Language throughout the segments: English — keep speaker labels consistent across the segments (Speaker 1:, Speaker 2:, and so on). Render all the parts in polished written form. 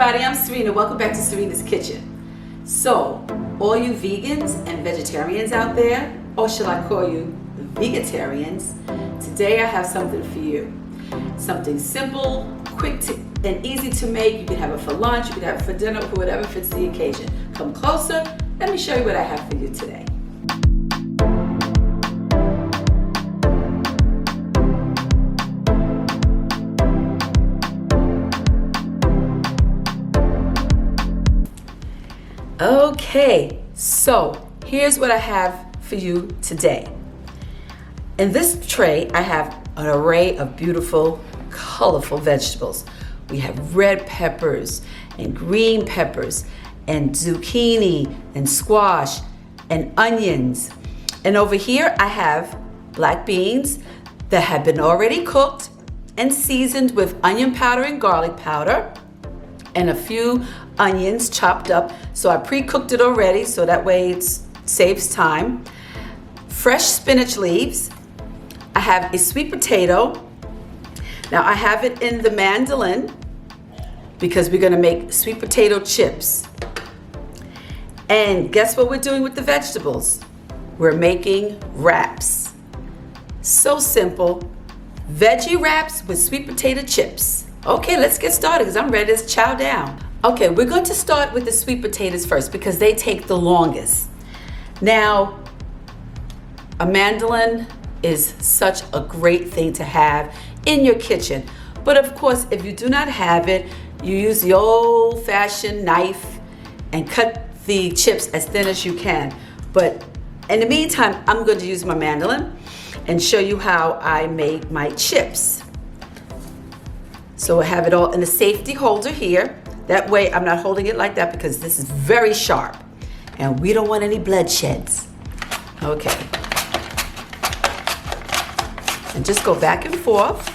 Speaker 1: everybody, I'm Serena. Welcome back to Serena's Kitchen. So, all you vegans and vegetarians out there, or should I call you vegetarians, today I have something for you. Something simple, quick and easy to make. You can have it for lunch, you can have it for dinner, for whatever fits the occasion. Come closer, let me show you what I have for you today. Okay, so here's what I have for you today. In this tray, I have an array of beautiful, colorful vegetables. We have red peppers and green peppers and zucchini and squash and onions. And over here, I have black beans that have been already cooked and seasoned with onion powder and garlic powder, and a few onions chopped up. So I pre-cooked it already, so that way it saves time. Fresh spinach leaves. I have a sweet potato. Now I have it in the mandolin because we're gonna make sweet potato chips. And guess what we're doing with the vegetables? We're making wraps. So simple. Veggie wraps with sweet potato chips. Okay, let's get started because I'm ready to chow down. Okay, we're going to start with the sweet potatoes first because they take the longest. Now, a mandolin is such a great thing to have in your kitchen. But of course, if you do not have it, you use the old-fashioned knife and cut the chips as thin as you can. But in the meantime, I'm going to use my mandolin and show you how I make my chips. So I have it all in a safety holder here. That way I'm not holding it like that because this is very sharp and we don't want any bloodsheds. Okay. And just go back and forth.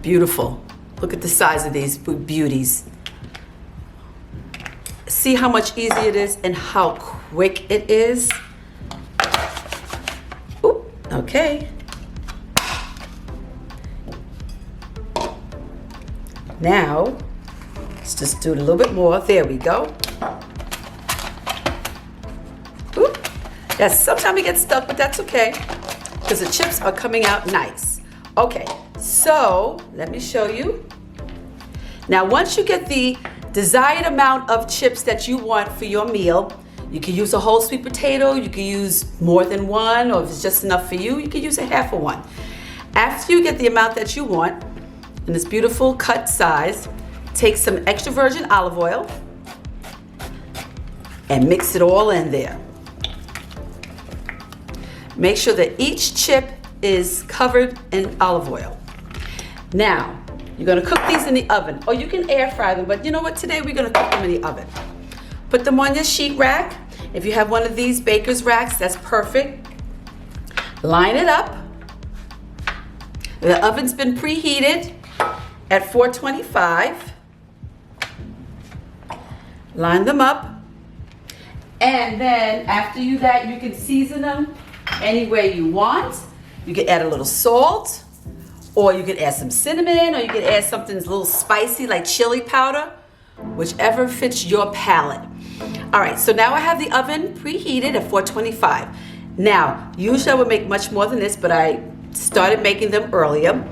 Speaker 1: Beautiful. Look at the size of these beauties. See how much easier it is and how quick it is. Oop, okay. Now, let's just do it a little bit more. There we go. Oop. Yes, sometimes we get stuck, but that's okay because the chips are coming out nice. Okay, so let me show you. Now, once you get the desired amount of chips that you want for your meal, you can use a whole sweet potato, you can use more than one, or if it's just enough for you, you can use a half of one. After you get the amount that you want, in this beautiful cut size, take some extra virgin olive oil and mix it all in there. Make sure that each chip is covered in olive oil. Now, you're gonna cook these in the oven, or you can air fry them, but you know what, today we're gonna cook them in the oven. Put them on your sheet rack. If you have one of these baker's racks, that's perfect. Line it up. The oven's been preheated at 425. Line them up. And then after you can season them any way you want. You can add a little salt, or you can add some cinnamon, or you can add something that's a little spicy like chili powder, whichever fits your palate. All right, so now I have the oven preheated at 425. Now, usually I would make much more than this, but I started making them earlier.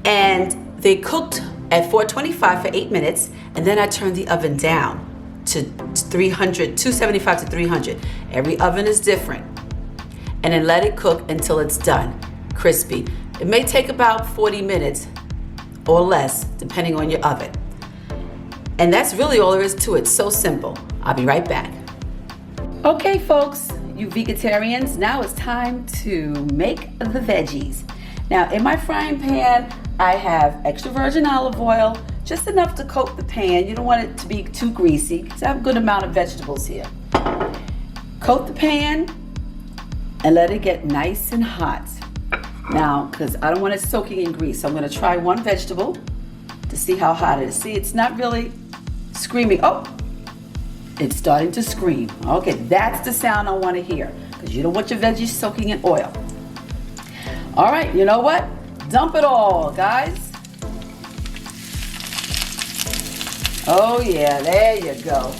Speaker 1: And they cooked at 425 for 8 minutes, and then I turned the oven down to 275 to 300. Every oven is different. And then let it cook until it's done, crispy. It may take about 40 minutes or less, depending on your oven. And that's really all there is to it, so simple. I'll be right back. Okay, folks, you vegetarians, now it's time to make the veggies. Now, in my frying pan, I have extra virgin olive oil, just enough to coat the pan. You don't want it to be too greasy because I have a good amount of vegetables here. Coat the pan and let it get nice and hot. Now, because I don't want it soaking in grease, I'm going to try one vegetable to see how hot it is. See, it's not really screaming. Oh, it's starting to scream. Okay, that's the sound I want to hear because you don't want your veggies soaking in oil. All right, you know what? Dump it all, guys. Oh yeah, there you go.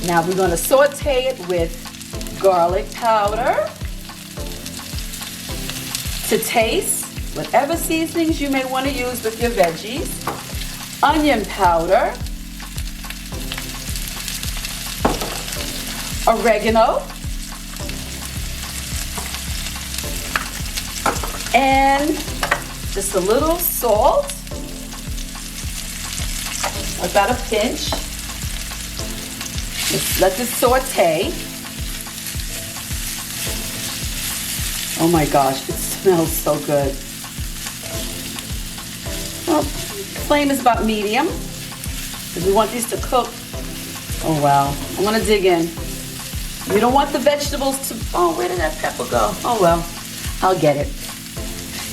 Speaker 1: Now we're going to saute it with garlic powder to taste, whatever seasonings you may want to use with your veggies, onion powder, oregano, and just a little salt, about a pinch. Just let this saute. Oh my gosh, it smells so good. Well, flame is about medium, because we want these to cook. Oh wow, I want to dig in. You don't want the vegetables to, oh, where did that pepper go? Oh well, I'll get it.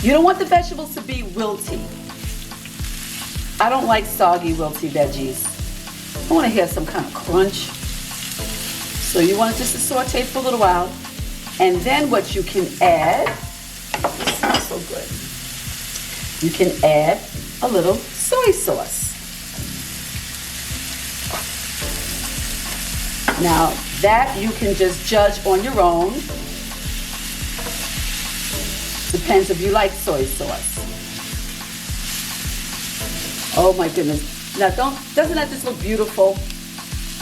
Speaker 1: You don't want the vegetables to be wilty. I don't like soggy, wilty veggies. I want to have some kind of crunch. So you want it just to saute for a little while. And then what you can add, this smells so good. You can add a little soy sauce. Now that you can just judge on your own. Depends if you like soy sauce. Oh my goodness. Now doesn't that just look beautiful?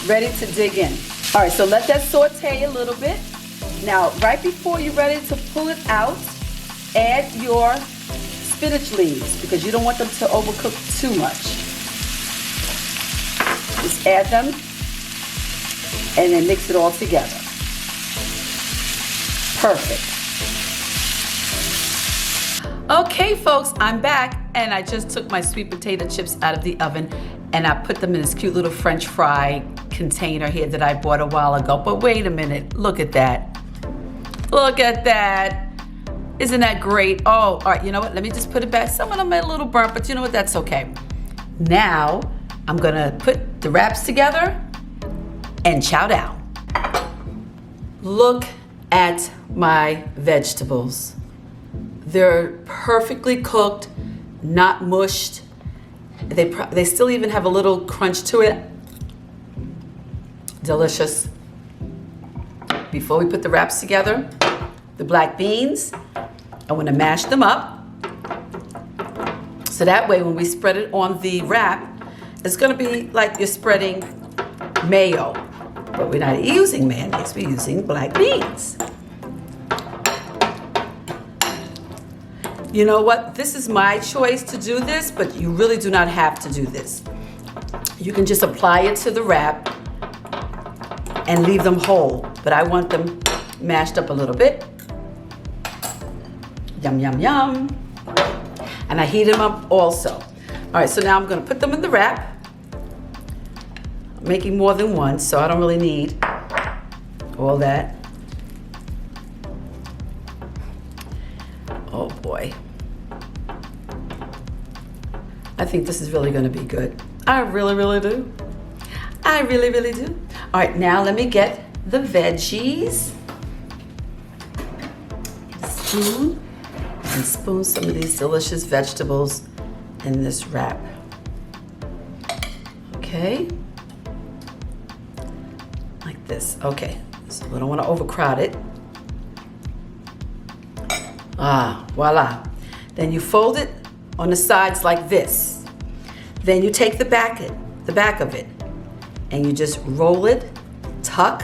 Speaker 1: Ready to dig in. All right, so let that saute a little bit. Now, right before you're ready to pull it out, add your spinach leaves because you don't want them to overcook too much. Just add them and then mix it all together. Perfect. Okay, folks, I'm back and I just took my sweet potato chips out of the oven and I put them in this cute little French fry container here that I bought a while ago. But wait a minute, look at that. Look at that. Isn't that great? Oh, all right, you know what? Let me just put it back. Some of them are a little burnt, but you know what? That's okay. Now, I'm gonna put the wraps together and chow down. Look at my vegetables. They're perfectly cooked, not mushed. They still even have a little crunch to it. Delicious. Before we put the wraps together, the black beans, I want to mash them up. So that way when we spread it on the wrap, it's going to be like you're spreading mayo. But we're not using mayonnaise, we're using black beans. You know what? This is my choice to do this, but you really do not have to do this. You can just apply it to the wrap and leave them whole, but I want them mashed up a little bit. Yum, yum, yum. And I heat them up also. All right, so now I'm gonna put them in the wrap. I'm making more than one, so I don't really need all that. Oh boy. I think this is really gonna be good. I really, really do. I really, really do. All right, now let me get the veggies. Get a spoon and spoon some of these delicious vegetables in this wrap. Okay. Like this. Okay, so we don't want to overcrowd it. Ah, voila. Then you fold it on the sides like this. Then you take the back of it, and you just roll it, tuck,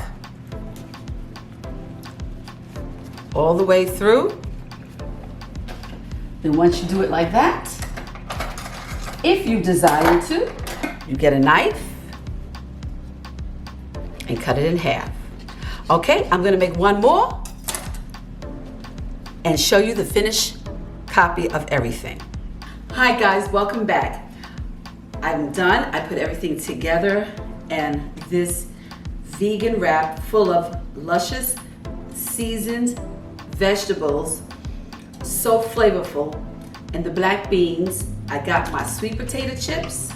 Speaker 1: all the way through. Then once you do it like that, if you desire to, you get a knife and cut it in half. Okay, I'm gonna make one more and show you the finished copy of everything. Hi guys, welcome back. I'm done. I put everything together and this vegan wrap full of luscious seasoned vegetables, so flavorful. And the black beans, I got my sweet potato chips.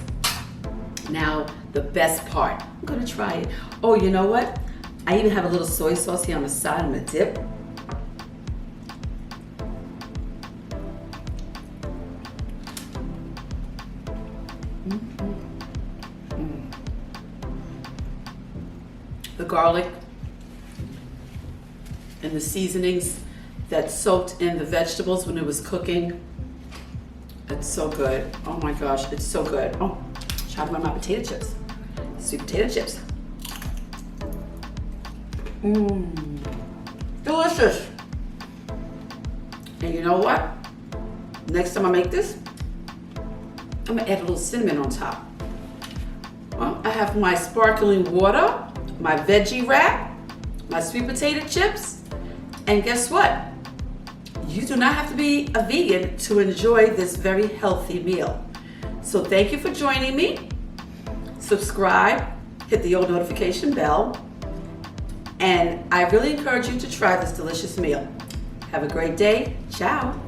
Speaker 1: Now the best part, I'm gonna try it. Oh, you know what? I even have a little soy sauce here on the side. I'm gonna dip. garlic and the seasonings that soaked in the vegetables when it was cooking. It's so good. Oh my gosh, it's so good. Oh, try one of my potato chips. Sweet potato chips. Mmm, delicious. And you know what? Next time I make this, I'm gonna add a little cinnamon on top. Well, I have my sparkling water, my veggie wrap, my sweet potato chips, and guess what? You do not have to be a vegan to enjoy this very healthy meal. So thank you for joining me. Subscribe, hit the old notification bell, and I really encourage you to try this delicious meal. Have a great day. Ciao.